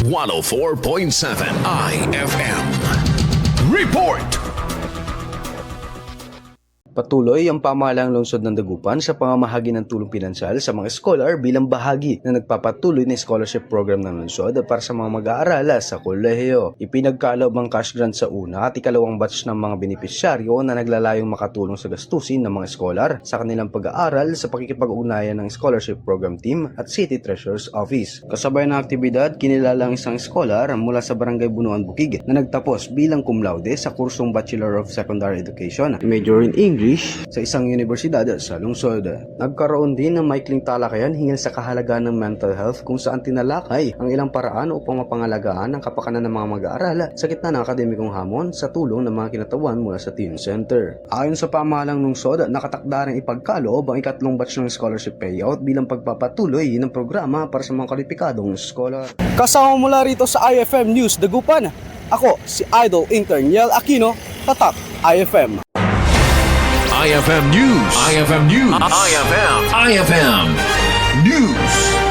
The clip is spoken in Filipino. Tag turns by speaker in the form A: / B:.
A: 104.7 IFM. Report!
B: Patuloy ang pamahalaang lungsod ng Dagupan sa pamamahagi ng Tulong Pinansyal sa mga Iskolar bilang bahagi na nagpapatuloy na scholarship program ng lungsod para sa mga mag-aaral sa kolehiyo. Ipinagkaloob ang cash grant sa una at ikalawang batch ng mga benepisyaryo na naglalayong makatulong sa gastusin ng mga Iskolar sa kanilang pag-aaral sa pakikipag-ugnayan ng Scholarship Program Team at City Treasurer's Office. Kasabay ng aktibidad, kinilala ang isang Iskolar mula sa Barangay Bunuan Bukig na nagtapos bilang cum laude sa kursong Bachelor of Secondary Education, major in English sa isang universidad sa lungsod. Nagkaroon din ng maikling talakayan hinggil sa kahalagaan ng mental health kung saan tinalakay ang ilang paraan upang mapangalagaan ang kapakanan ng mga mag-aaral sa gitna ng akademikong hamon sa tulong ng mga kinatawan mula sa Teen Center. Ayon sa pamahalang lungsod, nakatakda ring ipagkaloob ang ikatlong batch ng scholarship payout bilang pagpapatuloy ng programa para sa mga kwalipikadong scholar.
C: Kasama mula rito sa IFM News Dagupan, ako si Idol Interniel Aquino, Tatak IFM.
A: IFM News. IFM News. IFM News.